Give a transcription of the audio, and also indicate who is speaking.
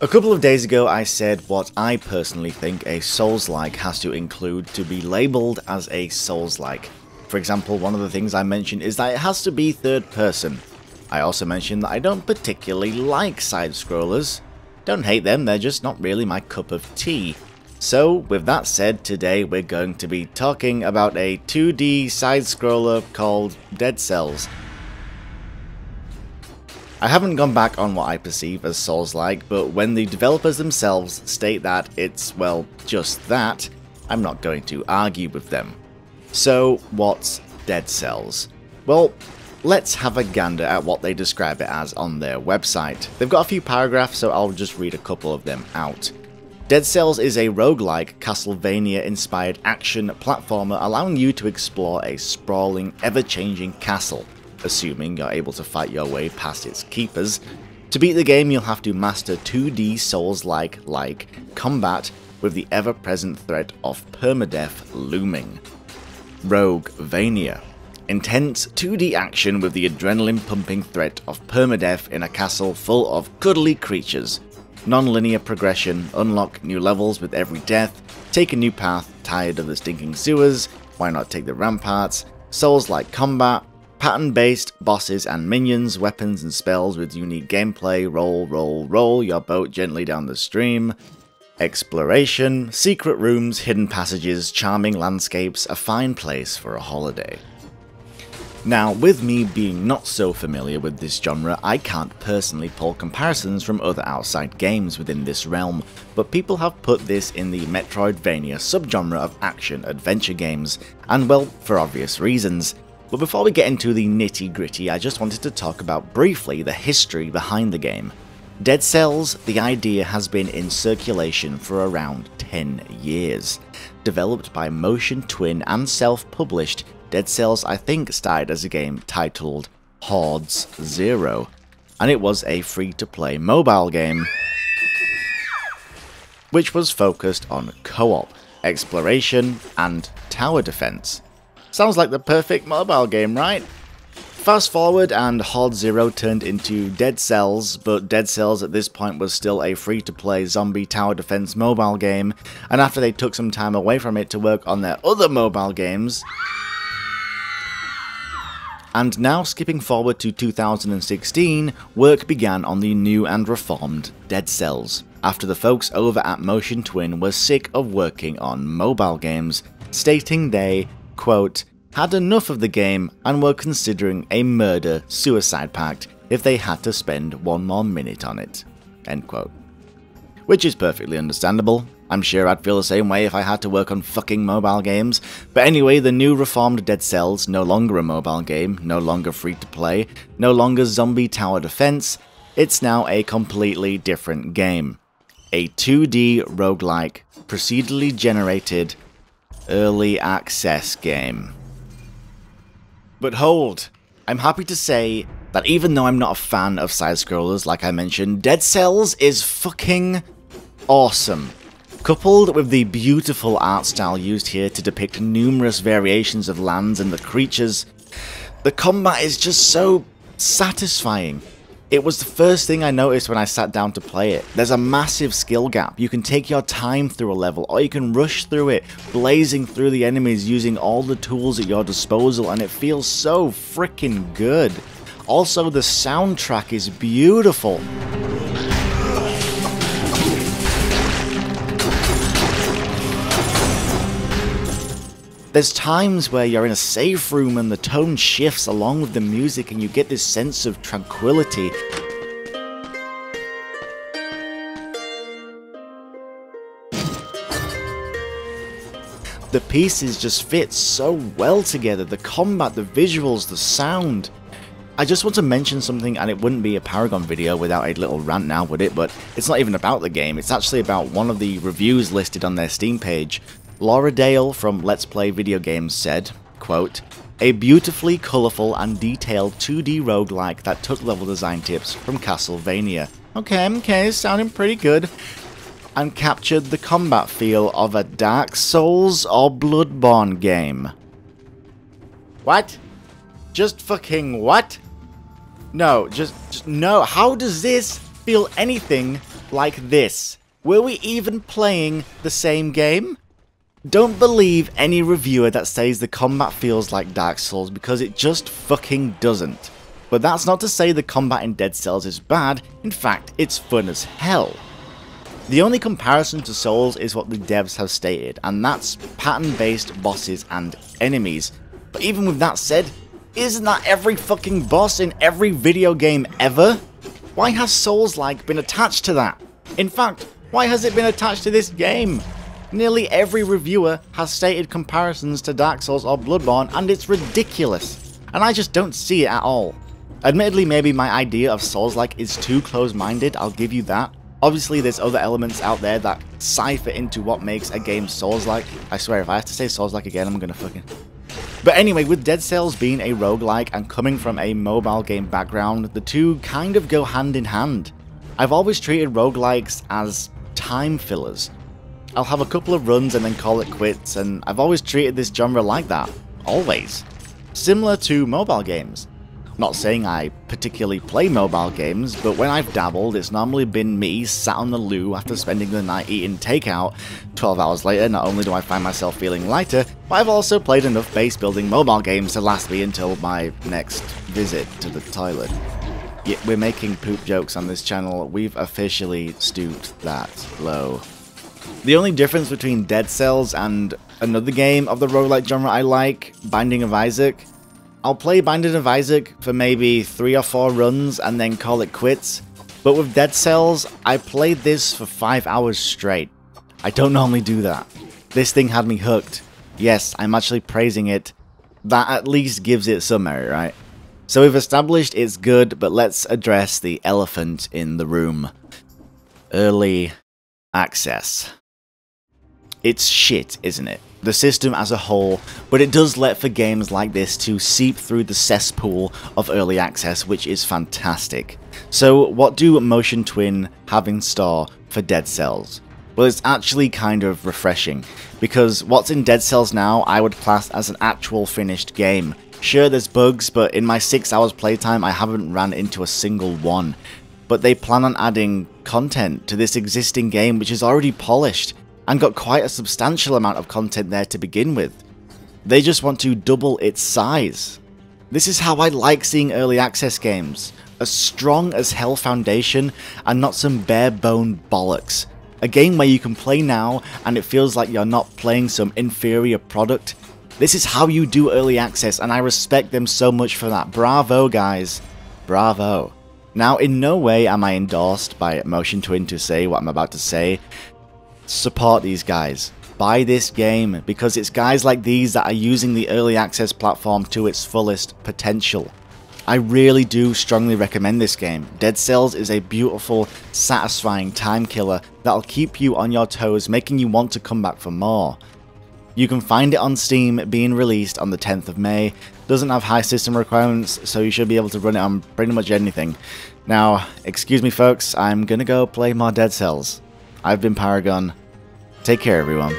Speaker 1: A couple of days ago I said what I personally think a Souls-like has to include to be labelled as a Souls-like. For example, one of the things I mentioned is that it has to be third person. I also mentioned that I don't particularly like side-scrollers. Don't hate them, they're just not really my cup of tea. So, with that said, today we're going to be talking about a 2D side-scroller called Dead Cells. I haven't gone back on what I perceive as Souls-like, but when the developers themselves state that it's, well, just that, I'm not going to argue with them. So, what's Dead Cells? Well, let's have a gander at what they describe it as on their website. They've got a few paragraphs, so I'll just read a couple of them out. Dead Cells is a roguelike, Castlevania-inspired action platformer allowing you to explore a sprawling, ever-changing castle, assuming you're able to fight your way past its keepers. To beat the game, you'll have to master 2D Souls-like combat with the ever-present threat of permadeath looming. Roguevania. Intense 2D action with the adrenaline-pumping threat of permadeath in a castle full of cuddly creatures. Non-linear progression, unlock new levels with every death, take a new path, tired of the stinking sewers, why not take the ramparts, Souls-like combat, pattern-based bosses and minions, weapons and spells with unique gameplay, roll your boat gently down the stream, exploration, secret rooms, hidden passages, charming landscapes, a fine place for a holiday. Now, with me being not so familiar with this genre, I can't personally pull comparisons from other outside games within this realm, but people have put this in the Metroidvania subgenre of action-adventure games, and well, for obvious reasons. But before we get into the nitty-gritty, I just wanted to talk about briefly the history behind the game. Dead Cells, the idea has been in circulation for around 10 years. Developed by Motion Twin and self-published, Dead Cells I think started as a game titled Hordes Zero, and it was a free-to-play mobile game which was focused on co-op, exploration, and tower defense. Sounds like the perfect mobile game, right? Fast forward and Horde Zero turned into Dead Cells, but Dead Cells at this point was still a free-to-play zombie tower defense mobile game, and after they took some time away from it to work on their other mobile games. And now, skipping forward to 2016, work began on the new and reformed Dead Cells, after the folks over at Motion Twin were sick of working on mobile games, stating they, quote, had enough of the game and were considering a murder-suicide pact if they had to spend one more minute on it, end quote. Which is perfectly understandable. I'm sure I'd feel the same way if I had to work on fucking mobile games. But anyway, the new reformed Dead Cells, no longer a mobile game, no longer free to play, no longer zombie tower defense, it's now a completely different game. A 2D roguelike, procedurally generated, early access game. But hold, I'm happy to say that even though I'm not a fan of side-scrollers like I mentioned, Dead Cells is fucking awesome. Coupled with the beautiful art style used here to depict numerous variations of lands and the creatures, the combat is just so satisfying. It was the first thing I noticed when I sat down to play it. There's a massive skill gap. You can take your time through a level, or you can rush through it, blazing through the enemies using all the tools at your disposal, and it feels so freaking good. Also, the soundtrack is beautiful. There's times where you're in a safe room and the tone shifts along with the music and you get this sense of tranquility. The pieces just fit so well together, the combat, the visuals, the sound. I just want to mention something, and it wouldn't be a Paragon video without a little rant now, would it? But it's not even about the game, it's actually about one of the reviews listed on their Steam page. Laura Dale from Let's Play Video Games said, quote, a beautifully colourful and detailed 2D roguelike that took level design tips from Castlevania. Okay, sounding pretty good. And captured the combat feel of a Dark Souls or Bloodborne game. What? Just fucking what? No, just no. How does this feel anything like this, were we even playing the same game? Don't believe any reviewer that says the combat feels like Dark Souls, because it just fucking doesn't. But that's not to say the combat in Dead Cells is bad, in fact it's fun as hell. The only comparison to Souls is what the devs have stated, and that's pattern-based bosses and enemies. But even with that said, isn't that every fucking boss in every video game ever? Why has Souls-like been attached to that? In fact, why has it been attached to this game? Nearly every reviewer has stated comparisons to Dark Souls or Bloodborne, and it's ridiculous. And I just don't see it at all. Admittedly, maybe my idea of Souls-like is too close-minded, I'll give you that. Obviously, there's other elements out there that cipher into what makes a game Souls-like. I swear, if I have to say Souls-like again, I'm gonna fucking... But anyway, with Dead Cells being a roguelike and coming from a mobile game background, the two kind of go hand in hand. I've always treated roguelikes as time fillers. I'll have a couple of runs and then call it quits, and I've always treated this genre like that. Always. Similar to mobile games. I'm not saying I particularly play mobile games, but when I've dabbled, it's normally been me sat on the loo after spending the night eating takeout. 12 hours later, not only do I find myself feeling lighter, but I've also played enough base building mobile games to last me until my next visit to the toilet. Yeah, we're making poop jokes on this channel, we've officially stooped that low. The only difference between Dead Cells and another game of the roguelike genre I like, Binding of Isaac, I'll play Binding of Isaac for maybe 3 or 4 runs and then call it quits, but with Dead Cells, I played this for 5 hours straight. I don't normally do that. This thing had me hooked. Yes, I'm actually praising it. That at least gives it some merit, right? So we've established it's good, but let's address the elephant in the room. Early access. It's shit, isn't it? The system as a whole, but it does let for games like this to seep through the cesspool of early access, which is fantastic. So what do Motion Twin have in store for Dead Cells? Well, it's actually kind of refreshing, because what's in Dead Cells now I would class as an actual finished game. Sure, there's bugs, but in my 6 hours playtime I haven't ran into a single one. But they plan on adding content to this existing game which is already polished, and got quite a substantial amount of content there to begin with. They just want to double its size. This is how I like seeing early access games. A strong as hell foundation and not some bare bone bollocks. A game where you can play now and it feels like you're not playing some inferior product. This is how you do early access, and I respect them so much for that. Bravo, guys. Bravo. Now, in no way am I endorsed by Motion Twin to say what I'm about to say. Support these guys. Buy this game, because it's guys like these that are using the early access platform to its fullest potential. I really do strongly recommend this game. Dead Cells is a beautiful, satisfying time killer that'll keep you on your toes, making you want to come back for more. You can find it on Steam, being released on the 10th of May. Doesn't have high system requirements, so you should be able to run it on pretty much anything. Now, excuse me folks, I'm gonna go play more Dead Cells. I've been Paragon. Take care, everyone.